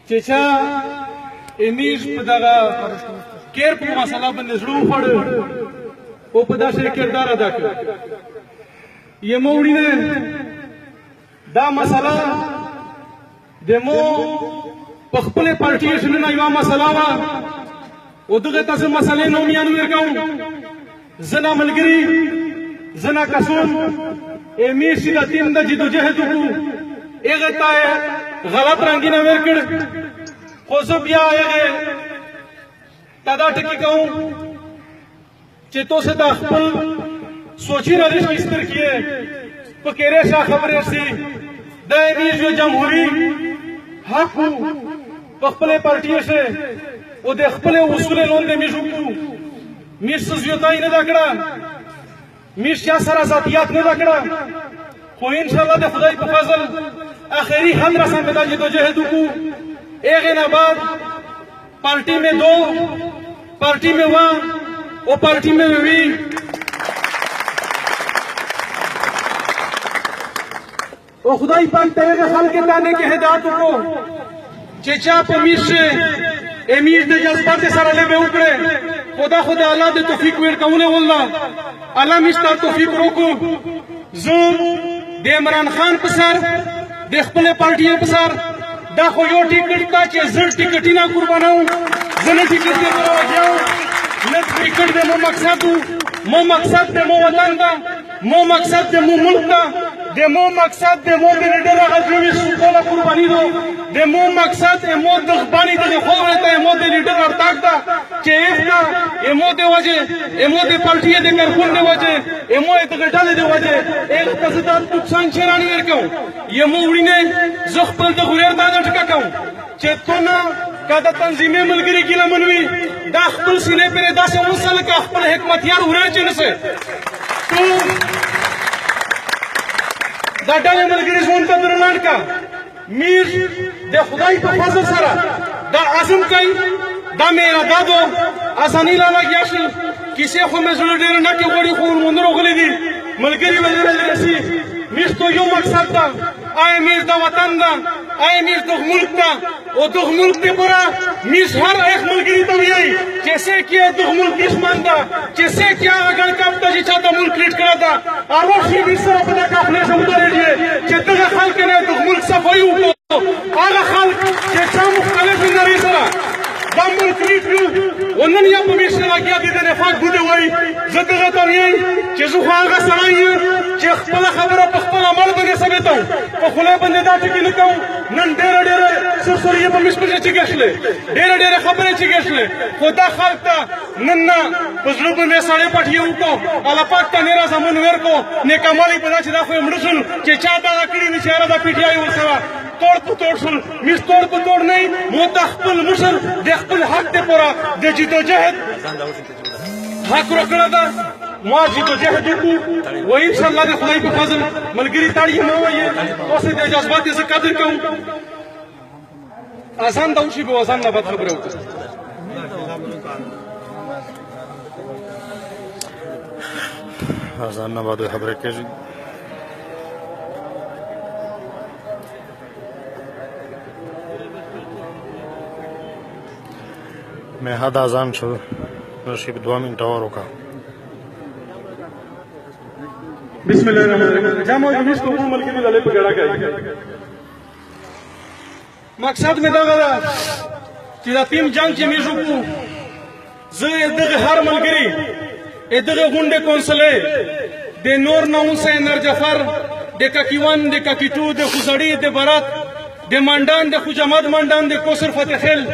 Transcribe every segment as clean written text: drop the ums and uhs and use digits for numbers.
چچا امیش په دغه کیر په مسله باندې زړه وخوړ او په داسې کردار ادا کړ یمو وړینه دا مسله دمو په خپل پارټي شنه یو مسله وا او دغه تاسو مسلې نو میانو ورکاو زنا ملګری زنا کسون امیش د تیم د جدوجہد کو اغه تا غلط رنگینه ورکړ خو زه بیا هغه دا ټکی کوم چې تاسو د خپل سوچي روش استر کیه په کېره شا خبرې سي د ایمیجو جمهوریت حق په خپل پارټي شه او د خپل اصول لوند میجو کو میش سزیوتای نه دکړه میش یا سره ذاتیات نه دکړه خو ان شاء الله د خدای په فضل آخری حد رسم بتا جدوجہد کو ایک بعد پارٹی میں دو پارٹی میں وہاں اور پارٹی میں بھی او خدای پاک تیرے خلق تانے کے ہدایت کو چچا پمیش سے امیر دے جذبات سره لے بے اکڑے خدا اللہ دے توفیق ویر کونے واللہ اللہ مشتا توفیق روکو زون دے عمران خان پسر د خپل پارټي په سر دا خو یو ټیکټ تا چې زړ ټیکټ نه قربانو زنه ټیکټ دې راوځو نه ټیکټ دې مو مقصد دې مو وطن دا مو مقصد دې مو ملک دا دې مو مقصد دې مو دې ډېر غوښمه سوله قرباني دو دې مو مقصد دې مو د غباني دې خو ورته مو دې ډېر ارتاق دا چې افنا مو دې وجه مو دې پارټي دې کارکون دې وجه مو دې ګټل دې وجه ایک قصدان نقصان چرانی ورکو یمو وړینه زه خپل د غوړر دا ټکا کوم چې تونه کدا تنظیمې ملګری کله منوي دا خپل سینې پر داسې وصل کا خپل حکمت یار ورې چنسه تو دا ډېر ملګری ځون ته درلاند کا میر د خدای په فضل سره دا عزم کوي دا میرا دادو اسانی لاله یاشل کیسه خو مې زړه ډېر نه کې وړي خو مونږ غلي دي ملګری وزیر رئیسی میش تو یو مقصد دا آئے میش دا وطن دا آئے میش دو ملک دا او دو ملک دے پورا میش ہر ایک ملگری تو یہی جیسے کیا دو ملک دشمن دا جیسے کیا اگر کپتا جی چاہتا ملک کریٹ کرا دا آروشی میش سر اپنا کافنے سمتا رہیے چی دگا خلق نے دو ملک صفائی ہوگو آگا خلق چی چاہ مختلف اندری سرا دا ملک کریٹ کرو ونن یا پمیش سے لگیا دیدے نفاق بودے ہوئی زدگا تو یہی چی زخوا آگا سرائی چی خپل خبره په خپل عمل باندې ثابتو په خله باندې دا ټکی نه کوم نن ډېر سرسریه په مشکل چې کېشله ډېر خبره چې کېشله خدا خلق ته نن په زړه باندې سړی پټیو کو الله پاک ته نه زمون ورکو نیکمالي په داسې دا خو مړسل چې چا دا کړی نشاره دا پیټیای ورسره توڑ په توڑ شول میس توڑ په توڑ نه مو خپل مشر د خپل حق ته پورا د جدوجہد حق ورکړه دا ما جدوجہد کو و ان شاء الله د خدای په فضل ملګری تاړي مو وایي اوسه د جذبات څخه قدر کوم اذان دا وشي په اذان نه بد خبره وکړه اذان نه بد خبره کوي میں حد آزان چھو نشیب 2 منٹ اور روکا بسم اللہ الرحمن الرحیم جامع جمعیس کو ملکی میں للے پگڑا گئی مقصد میں دا گا چی دا تیم جنگ چی میشو کو زی ادغ ہر ملگری ادغ گنڈے کونسلے دے نور ناؤن سے نر جفر دے ککیوان دے ککیٹو دے خوزڑی دے برات دے مندان دے خوجامد مندان دے کوسر فتح خیل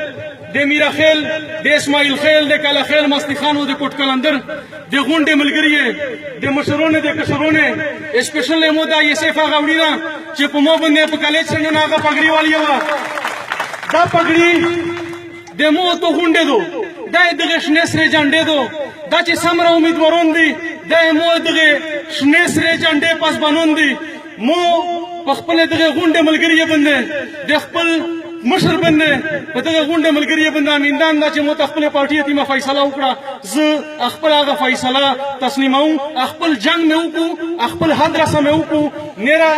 دے میرا خیل دے اسماعیل خیل دے کالا خیل مستی خانو دے کوٹ کلندر دے غونڈے ملگریے دے مشرونے دے کشرونے اسپیشل ایمو دا یہ سیفا غوڑینا چی پمو بندے پا کالیج سنجن آگا پگڑی والی ہوا دا پگڑی دے مو تو غونڈے دو دا ادغی شنیس رے جانڈے دو دا چی سمرا امیدوارون دی دا مو ادغی شنیس رے جانڈے پاس بانون دی مو پخپل ادغی غونڈے ملگریے بندے دے خپل مشر بندے پتہ غونډه ملګری بنده امیندان دا چې مو خپل پارټي ته ما فیصله وکړه ز خپل هغه فیصله تسلیموم خپل جنگ مې وکړو خپل حد رسم مې وکړو نیرا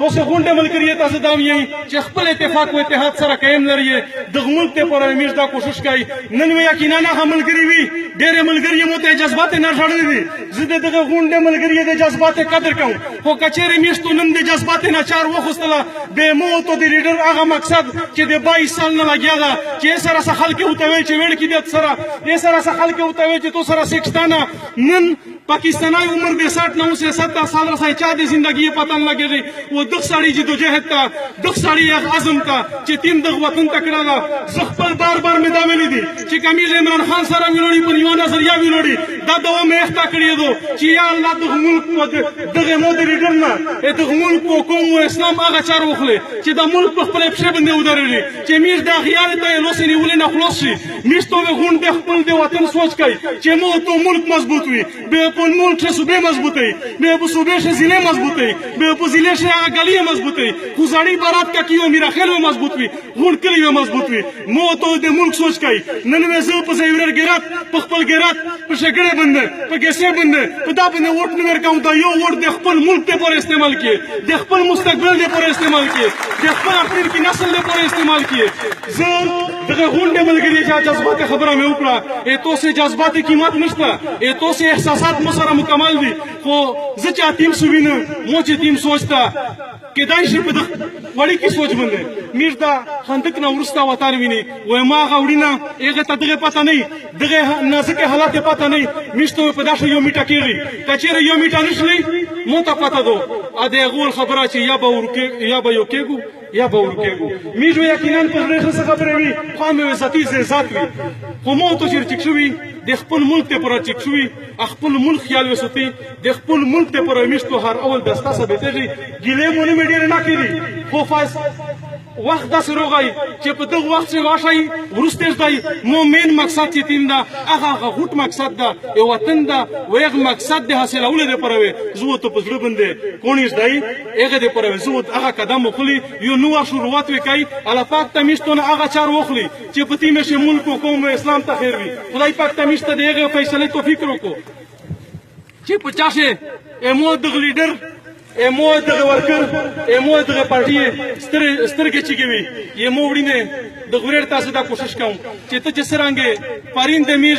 تاسو غونډه ملګری تاسو دا وایي چې خپل اتفاق او اتحاد سره قائم لري د ملک ته پر امیر دا کوشش کوي نن یقینا هغه ملګری وي ډېر ملګری مو ته جذبات نه شړل دي زه دغه غونډه ملګری د جذبات قدر کوم خو کچېره میشتو نن د جذبات نه چار وخصله به مو ته د لیډر هغه مقصد چې د 22 سال نه لګیا دا چې سره خلک وتوي چې وړ کې د سره یې سره خلک وتوي چې تو سره سکستانه نن پاکستانی عمر به 60 9 سے 70 سال رسای چا د زندگی پتہ نه لګیږي و دغ سړی چې دوجهد تا دغ سړی عزم تا چې تیم دغ وطن تکړه دا زخپل بار می دا ویلي دي چې کمیل عمران خان سره ویلوړي په یو نظریه ویلوړي دا دوه مې اختا کړی دو چې یا الله دغه ملک دغه مودي لیډر نه دغه ملک کو کوم اسلام هغه چار وخلي چې دا ملک په خپل پښه باندې ودرېږي چې میر دا خیال ته لوسنی ولې نه خلاص شي میشتو غون د خپل د وطن سوچ کوي چې مو ته ملک مضبوط وي به په ملک شه صوبې مضبوطي به په صوبې شه ضلع مضبوطي به په ضلع شه غلي مضبوطي خوزاړي بارات کا کیو میرا خیل مضبوط وي غون کلی مضبوط وي مو ته د ملک سوچ کوي نن مې زه په زیور ګرات په خپل ګرات په شګړې باندې په ګسې باندې په دا باندې ووټ نه ورکوم دا یو ووټ د خپل ملک ته پر استعمال کړي د خپل مستقبل ته پر استعمال کړي د خپل خپل کی نسل ته پر استعمال کړي زه دغه غونډه ملګری چې جذبات خبره مې وکړه تو سه جذبات قیمت نشته تو سه احساسات مو سره مکمل دي خو زه چاته سوینه مو چې تیم سوچتا کدای شي په وړي کې سوچ باندې میر دا خندق نه ورستا وتار ویني و ما غوډینا هغه ته دغه پته نه دغه نازکه حالات پته نه میشته په داسې یو میټه کېږي کچېره یو میټه نشلی مو ته پته دو ا دې غول خبره چې یا به ورکه یا به یو کېګو یا به ورکېګو میجو یقینا په دې څه خبره وي خو مې ذاتي ذات وي خو مو ته چې شوي د خپل ملک ته پر چې شوي خپل ملک خیال وسوتي د خپل ملک ته پر میشتو هر اول دستا سبته ګیلې مونږ مې ډیر نه کړی خو فاس وخت داسې روغی چې په دغه وخت کې واشي ورسته ځای مومن مقصد چې تیم دا هغه غوټ مقصد دا یو وطن دا ویغ مقصد د حاصلولو لپاره وي زو ته په ځړ باندې کونیش دی هغه د لپاره زو هغه قدم وخلی یو نو شروعات وکای الله پاک ته میشتونه هغه چار وخلی چې په تیمه شه ملک او قوم اسلام ته خیر وي خدای پاک ته میشته دغه فیصله توفیق وکړو چې 50 امو د لیډر امو دغه ورکر امو دغه پارټي سترګې چګوي یمو وړینه د غوړ تاسو دا کوشش کوم چې ته چې سرانګې پارینده میر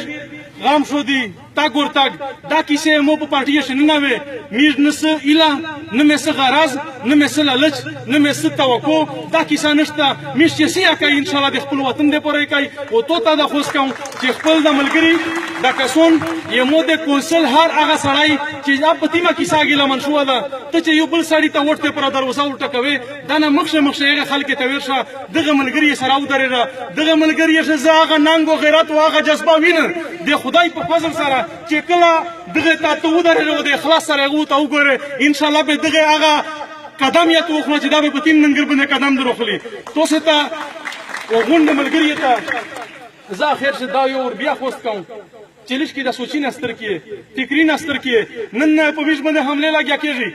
غام شو دی تاګ ور تاګ دا کیسه مو په پارټي شنه نه وي میر نس اله نه مس غراز نه مس لالچ نه مس توقع دا کیسه نشته میر چې سیا کوي ان شاء الله د خپل وطن د پرې کوي او تو ته دا خوښ کوم چې خپل د ملګری دا کسون یمو د کونسل هر هغه سړی چې دا پتیمه کیسه ګیله منشوه ده ته چې یو بل سړی ته ورته پر دروازه ورټکوي دا نه مخشه هغه خلک ته ورشه دغه ملګری سره ودرېره دغه ملګری چې هغه ننګو غیرت او هغه جذبه ویني د خدای په فضل سره چې کله دغه ته ودرېره د اخلاص سره هغه ته وګوره ان شاء الله به دغه هغه قدم یې توخله چې دا به پتیم ننګر باندې قدم دروخلی توسه ته وغونډه ملګری ته زه اخر څه دا یو بیا خوست کوم چلیش کې د سوچي نستر کې فکری نستر کې نن په میش باندې حمله لګیا کېږي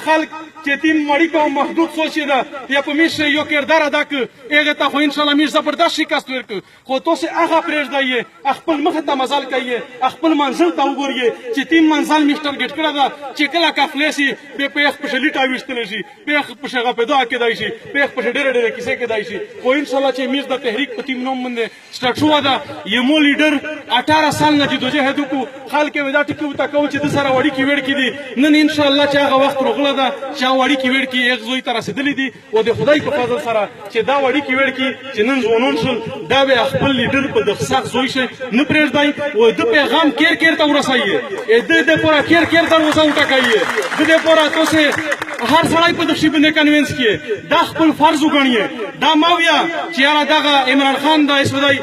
خلک چې تیم مړی کوم محدود سوچي دا یا په میش یو کردار ادا ک هغه ته خو ان شاء الله میش زبردست شکست ورک خو تاسو هغه پرېږدئ خپل مخ ته مزال کوي خپل منزل ته وګورئ چې تیم منزل میش ټارګټ کړه دا چې کله کافلې شي به په خپل شلیټا وشتل شي په خپل شغه پیدا کېدای شي په خپل ډېر کیسه کېدای شي خو ان شاء الله چې میش د تحریک په تیم نوم باندې سٹارټ شو دا یمو لیډر 18 سال نه جدوجہد کو خلک ودا ټکو تا کو چې د سره وړي کې وړ کې دي نن ان شاء الله چې هغه وخت روغله ده چې وړي کې وړ کې یک زوی تر رسیدلې دي او د خدای په فضل سره چې دا وړي کې وړ کې چې نن ځوانون شول دا به خپل لیډر په دغه زوی شه نه پرېږدای او د پیغام کیر ته ورسایي د پورا کیر ته وساو ټکایي د پورا توسه هر سړی په دښي باندې کنوینس کې دا خپل فرض وګڼي دا ماویا چې یاره دغه عمران خان دا اسودای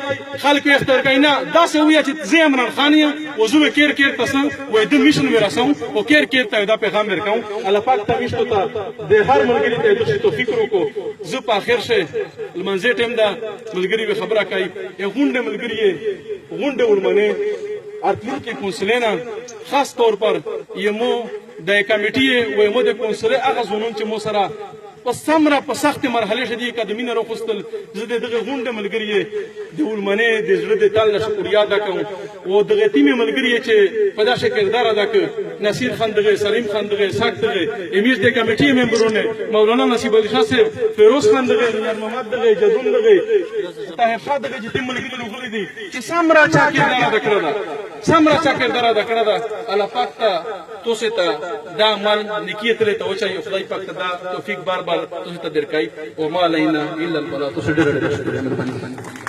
خلک اختیار کینا دا څه ویا چې زه عمران خان یم او زه کیر تاسو وای د میشن ورسوم او کیر ته دا پیغام ورکوم الله پاک ته میشتو ته د هر ملګری ته د توفیق وکړو زه په اخر شه لمنځه ټیم دا ملګری به خبره کوي یو غونډه ملګری غونډه ورمنه ارتلی کې کونسلینا خاص طور پر یمو د کمیټې و یمو د کونسل هغه زونون چې مو سره په سمره په سخت مرحله شدي قدمینه روخستل زه دغه غونډه ملګری د ولمنه د زړه د تعالی شکریا ادا کوم او دغه تیمه ملګری چې په داسې کردار ادا کوي نصیر خان دغه سلیم خان دغه ساک دغه امیر د کمیټې ممبرونه مولانا نصیب علي شاه صاحب فیروز خان دغه یار محمد دغه جدون دغه طاهر شاه دغه چې تیم ملګری لوغلي دي چې سمرا چا کردار ادا کړل سمرا چا کردار ادا کړل الله پاک ته توسه ته دا عمل نیکیت له ته وچای خدای پاک ته دا توفیق بار بار توسه ته درکای او ما لینا الا البلاغ توسه ډېر ډېر شکر مهرباني